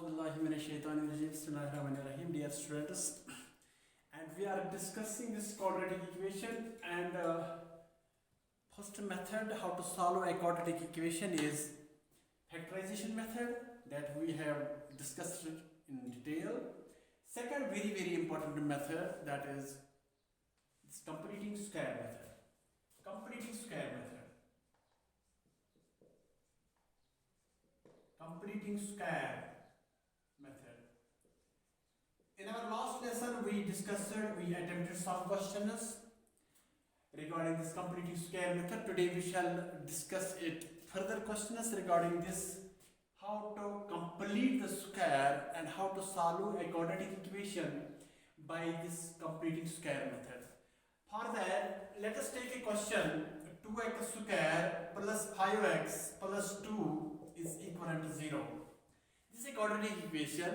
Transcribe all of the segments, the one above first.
Bismillahirrahmanirrahim, dear students, and we are discussing this quadratic equation. And first method how to solve a quadratic equation is factorization method that we have discussed in detail. Second, very important method, that is this completing square method. Completing square method. Completing square method. In our last lesson, we attempted some questions regarding this completing square method. Today we shall discuss it further questions regarding this, how to complete the square and how to solve a quadratic equation by this completing square method. For that, let us take a question: 2x square plus 5x plus 2 is equivalent to 0. This is a quadratic equation.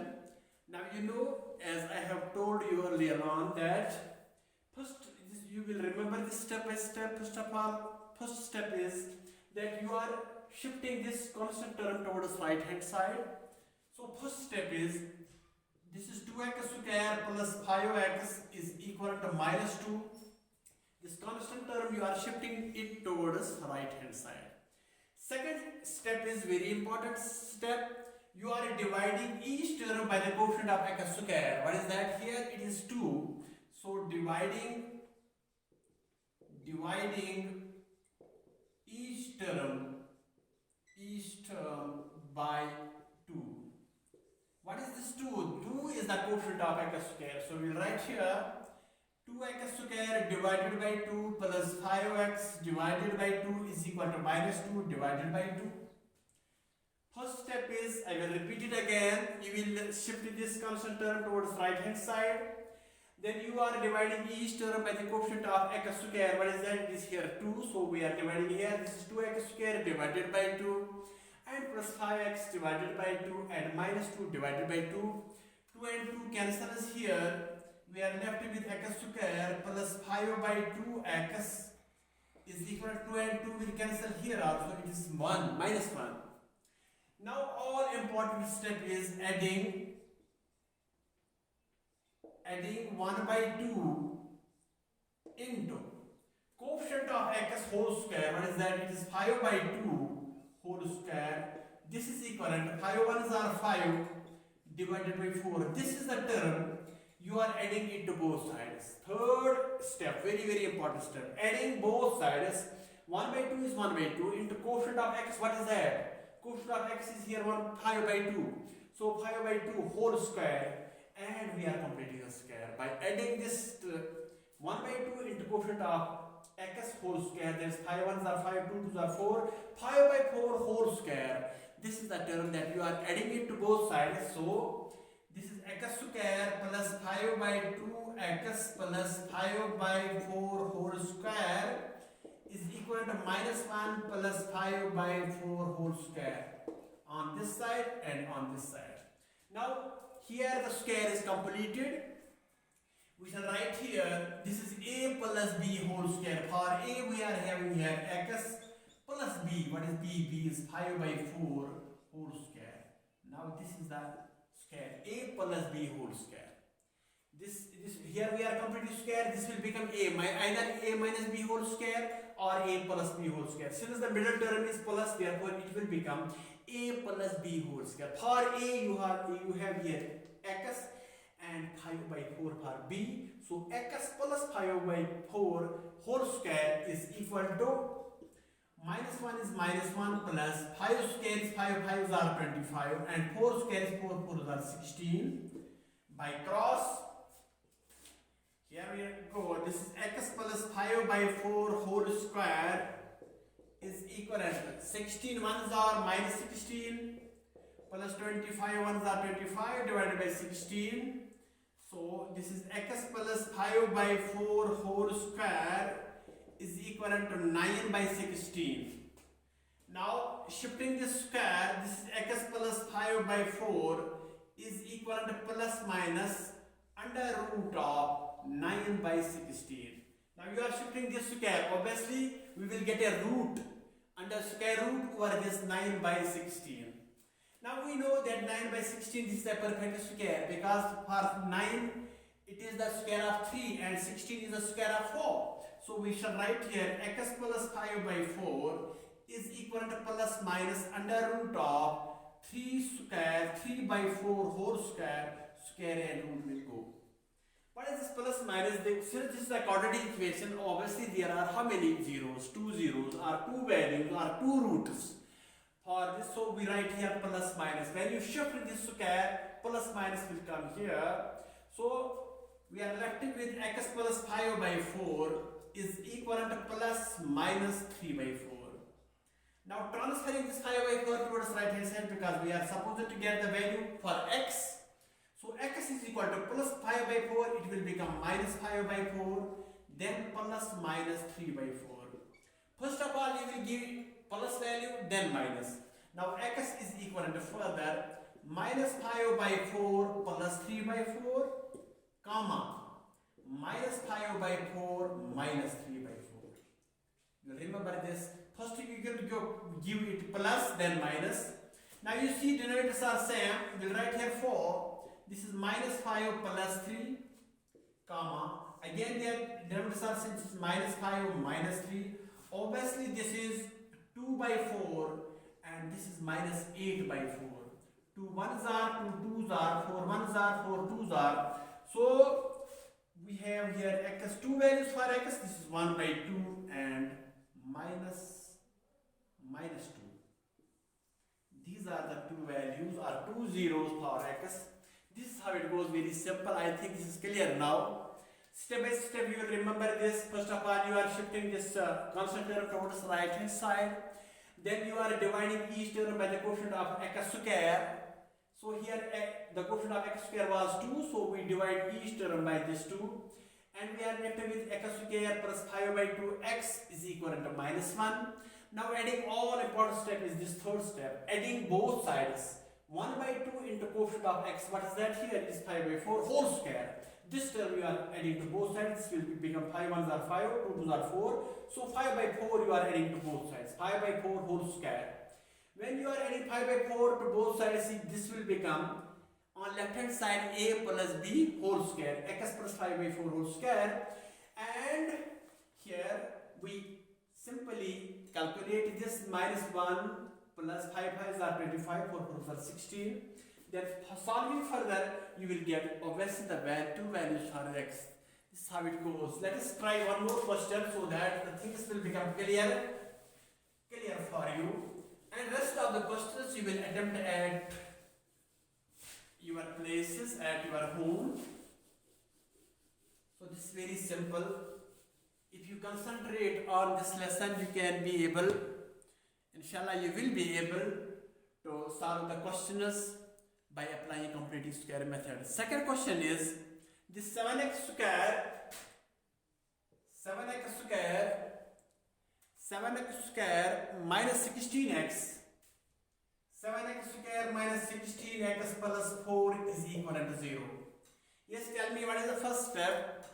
Now you know, as I have told you earlier on, that first you will remember this step by step. First of all, first step is that you are shifting this constant term towards right hand side. So first step is, this is 2x square plus 5x is equal to minus 2. This constant term you are shifting it towards right hand side. Second step is very important step. You are dividing each term by the coefficient of x square. What is that? Here it is 2. So dividing each term by 2. What is this 2? 2 is the coefficient of x square. So we will write here 2x square divided by 2 plus 5x divided by 2 is equal to minus 2 divided by 2. First step is, I will repeat it again, you will shift this constant term towards right hand side. Then you are dividing each term by the coefficient of x square. What is that? It is here 2. So we are dividing here. This is 2x square divided by 2 and plus 5x divided by 2 and minus 2 divided by 2. 2 and 2 cancels here. We are left with x square plus 5 by 2x is equal to 2 and 2 will cancel here also. It is 1, minus 1. Now all important step is adding 1 by 2 into coefficient of x whole square. What is that? It is 5 by 2 whole square. This is equivalent, 5 ones are 5 divided by 4. This is the term. You are adding it to both sides. Third step, very important step, adding both sides. 1 by 2 is 1 by 2 into coefficient of x. What is that? Coefficient of x is here 5 by 2. So 5 by 2 whole square, and we are completing a square by adding this 1 by 2 into coefficient of x whole square. There's 5 ones are 5, 2 twos are 4, 5 by 4 whole square. This is the term that you are adding it to both sides. So this is x square plus 5 by 2x plus 5 by 4 whole square is equal to minus 1 plus 5 by 4 whole square on this side and on this side. Now here the square is completed. We shall write here, this is a plus b whole square. For a we are having here x plus b. What is b? b is 5 by 4 whole square. Now this is the square, a plus b whole square. This here we are completing square. This will become either a minus b whole square or a plus b whole square. Since the middle term is plus, therefore it will become a plus b whole square. For a you have here x and 5 by 4 for b. So x plus 5 by 4 whole square is equal to minus 1 is minus 1 plus 5 square is 5 5s are 25 and 4 square is 4 4s are 16. By cross, here we go. This is x plus 5 by 4 whole square is equal to 16 ones are minus 16 plus 25 ones are 25 divided by 16. So this is x plus 5 by 4 whole square is equivalent to 9 by 16. Now shifting this square, this is x plus 5 by 4 is equivalent to plus minus under root of 9 by 16. Now you are shifting this square. Obviously we will get a root under square root over this 9 by 16. Now we know that 9 by 16 is a perfect square because for 9 it is the square of 3 and 16 is the square of 4. So we shall write here x plus 5 by 4 is equal to plus minus under root of 3 square 3 by 4 whole square and root will go. What is this plus minus? Since this is a quadratic equation, obviously there are how many zeros? 2 zeros or 2 values or 2 roots. For this, so we write here plus minus. When you shift this square, plus minus will come here. So we are left with x plus 5 by 4 is equal to plus minus 3 by 4. Now transferring this 5 by 4 towards right hand side because we are supposed to get the value for x. So x is equal to plus 5 by 4, it will become minus 5 by 4, then plus minus 3 by 4. First of all, you will give plus value, then minus. Now x is equal to further minus 5 by 4 plus 3 by 4, comma, minus 5 by 4 minus 3 by 4. You remember this? First you can give it plus, then minus. Now you see denominators are same, we'll write here 4. This is minus 5 plus 3, comma, again their denominators are same, this is minus 5 minus 3. Obviously this is 2 by 4 and this is minus 8 by 4. 2 1s are, 2 2s are, 4 1s are, 4 2s are. So we have here x 2 values for x, this is 1 by 2 and minus 2. These are the 2 values or 2 zeros for x. This is how it goes, very simple. I think this is clear now. Step by step you will remember this. First of all, you are shifting this constant term towards the right hand side. Then you are dividing each term by the quotient of x square. So here the quotient of x square was 2, so we divide each term by this 2. And we are left with x square plus 5 by 2, x is equal to minus 1. Now adding all important step is this third step, adding both sides. 1 by 2 into quotient of x, what is that here? Is 5 by 4 whole square. This term you are adding to both sides, this will become 5 1s are 5, 2 2s are 4. So 5 by 4 you are adding to both sides, 5 by 4 whole square. When you are adding 5 by 4 to both sides, see, this will become on left hand side a plus b whole square, x plus 5 by 4 whole square. And here we simply calculate this minus 1 plus 5 5s are 25, 4 4s are 16. Then solving further, you will get obviously the two values for x. This is how it goes. Let us try one more question so that the things will become clear for you. And rest of the questions you will attempt at your places, at your home. So this is very simple. If you concentrate on this lesson, you can be able, inshallah, you will be able to solve the questions by applying completing square method. Second question is this 7x square minus 16x. 7x square minus 16x plus 4 is equal to 0. Yes, tell me what is the first step?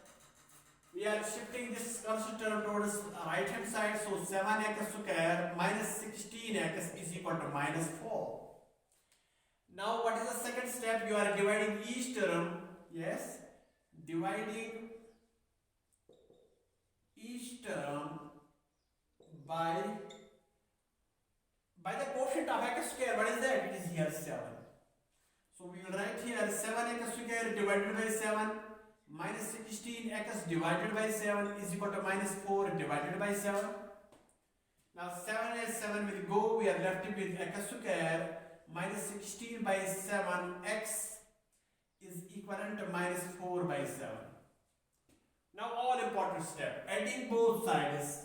We are shifting this constant term towards the right hand side. So 7x square minus 16x is equal to minus 4. Now what is the second step? You are dividing each term. Yes, dividing each term by the quotient of x square. What is that? It is here 7. So we will write here 7x square divided by 7 minus 16x divided by 7 is equal to minus 4 divided by 7. Now 7 and 7 will go. We are left with x square minus 16 by 7 x is equivalent to minus 4 by 7. Now all important step, adding both sides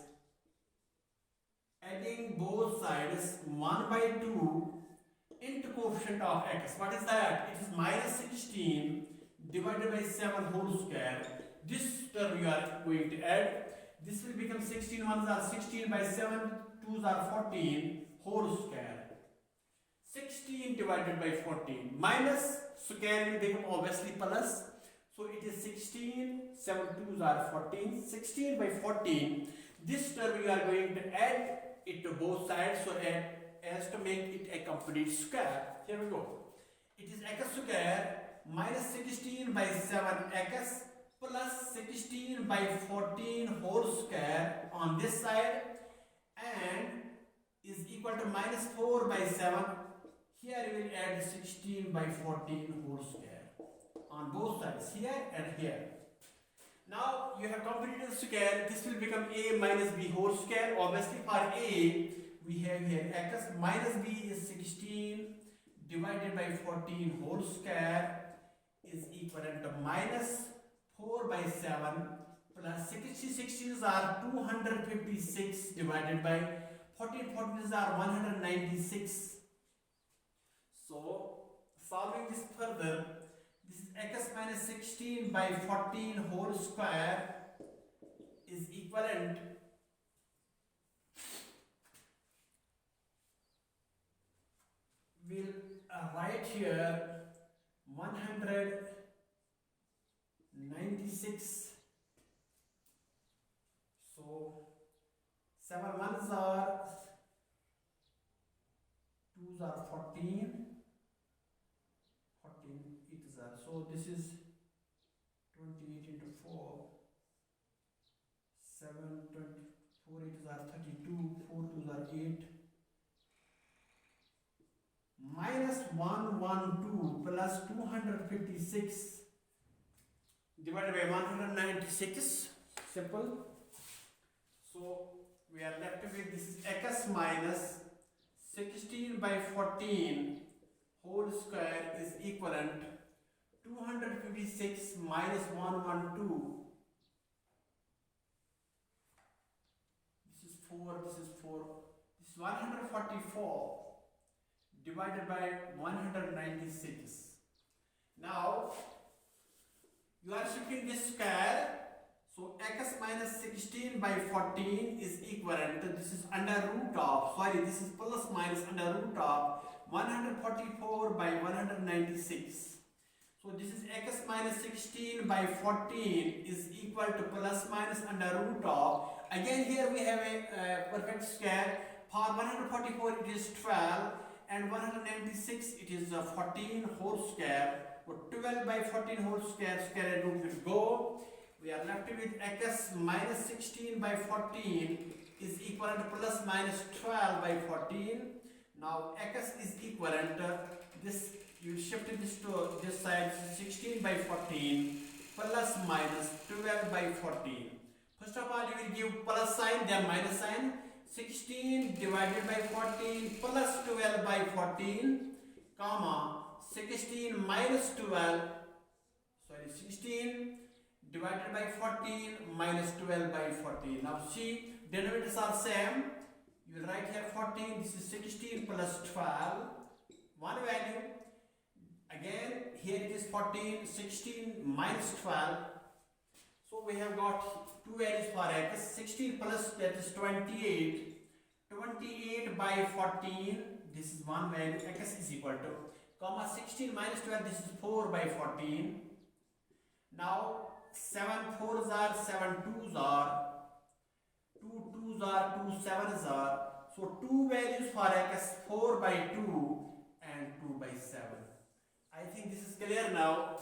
1 by 2 into coefficient of x. What is that? It is minus 16 divided by 7 whole square. This term you are going to add. This will become 16 1s are 16 by 7 2s are 14 whole square. 16 divided by 14 minus square will become obviously plus. So it is 16, 7 2s are 14, 16 by 14. This term you are going to add it to both sides so as to make it a complete complete square. Here we go. It is x square minus 16 by 7x plus 16 by 14 whole square on this side and is equal to minus 4 by 7. Here we will add 16 by 14 whole square on both sides, here and here. Now you have completed the square. This will become a minus b whole square. Obviously for a we have here x minus b is 16 divided by 14 whole square is equivalent to minus 4 by 7 plus 16 are 256 divided by 14 are 196. So solving this further, this is x minus 16 by 14 whole square is equivalent we'll write here 196. So 7 ones are 2s are 14 it is so this is 28 into 4 7 24 it is 32 4 2s are 8 minus 112 plus 256 divided by 196. Simple. So we are left with this is x minus 16 by 14 whole square is equivalent 256 minus 112. This is 4, this is 4, this is 144 divided by 196. Now you are shifting this square, so x minus 16 by 14 is equivalent to, this is under root of, this is plus minus under root of 144 by 196. So this is x minus 16 by 14 is equal to plus minus under root of, again here we have a perfect square. For 144 it is 12 and 196 it is 14 whole square. So 12 by 14 whole square, square root will go. We are left with x minus 16 by 14 is equivalent to plus minus 12 by 14. Now x is equivalent to this, you shift this to this side, 16 by 14 plus minus 12 by 14. First of all you will give plus sign then minus sign. 16 divided by 14 plus 12 by 14 comma 16 minus 12 16 divided by 14 minus 12 by 14. Now see, denominators are same. You will write here 14, this is 16 plus 12, one value. Again here it is 14, 16 minus 12. So we have got two values for x, 16 plus that is 28, 28 by 14, this is one value, x is equal to, comma 16 minus 12, this is 4 by 14. Now 7 4s are 7 2s are 2 2s are 2 7s are, so two values for x, 4 by 2 and 2 by 7. I think this is clear now.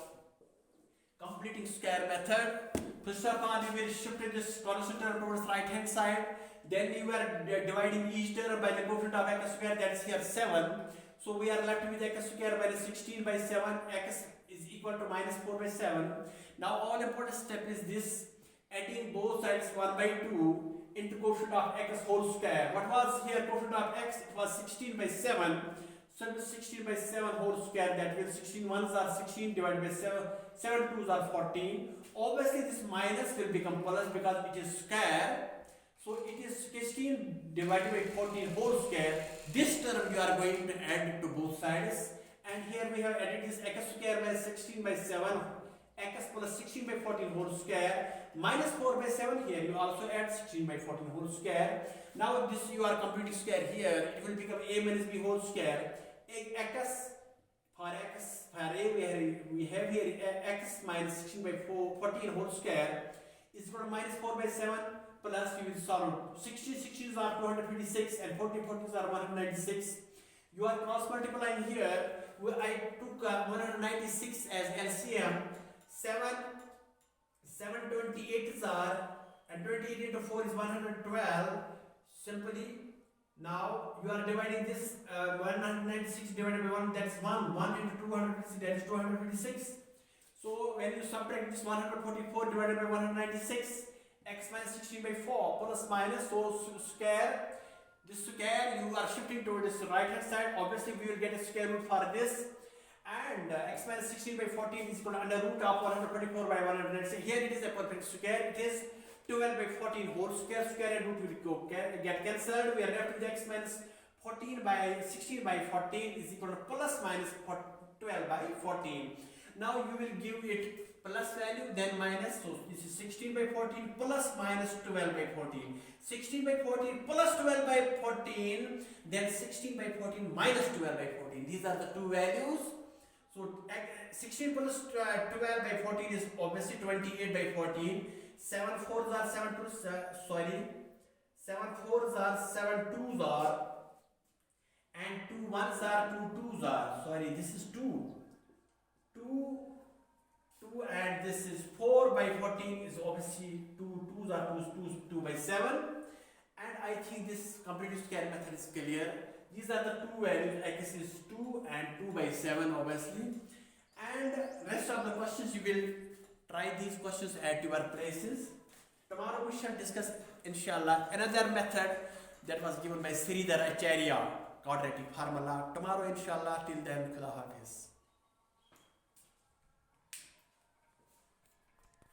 Completing square method. First of all, you will shift this constant term towards right hand side. Then you are dividing each term by the coefficient of x square, that is here 7. So we are left with x square minus 16 by 7, x is equal to minus 4 by 7. Now all important step is this, adding both sides 1 by 2 into coefficient of x whole square. What was here coefficient of x? It was 16 by 7. So 16 by 7 whole square, that will 16 ones are 16 divided by 7, 7 2s are 14. Obviously this minus will become plus because it is square. So it is 16 divided by 14 whole square. This term you are going to add to both sides. And here we have added this x square by 16 by 7, x plus 16 by 14 whole square, minus 4 by 7 here. You also add 16 by 14 whole square. Now this you are completing square here. It will become a minus b whole square. X for a we have here x minus 16 by 14 whole square is equal to minus 4 by 7 plus you will solve 16 16s are 256 and 14 14s are 196. You are cross multiplying here. I took 196 as LCM. 728s are, and 28 into 4 is 112. Simply, now you are dividing this 196 divided by 1, that's 1. 1 into 256, that is 256. So when you subtract this 144 divided by 196, x minus 16 by 4 plus minus, so square. This square you are shifting to this right hand side. Obviously we will get a square root for this, and x minus 16 by 14 is equal to under root of 124 by 196. Here it is a perfect square. It is 12 by 14 whole square. Square and root will get cancelled. We are left with x minus 14 by 16 by 14 is equal to plus minus 12 by 14. Now you will give it plus value, then minus. So this is 16 by 14 plus minus 12 by 14. 16 by 14 plus 12 by 14, then 16 by 14 minus 12 by 14. These are the two values. So 16 plus 12 by 14 is obviously 28 by 14. 7 4s are 7 2s, 7 4s are 7 2s are, and 2 1s are 2 2s are. This is 2. 2, and this is 4 by 14 is obviously 2 2s are 2 by 7. And I think this complete square method is clear. These are the two values, x is 2 and 2 by 7 obviously. And rest of the questions you will try these questions at your places. Tomorrow we shall discuss inshallah another method that was given by Sridhar Acharya, quadratic formula. Tomorrow inshallah, till then, Khuda Hafiz.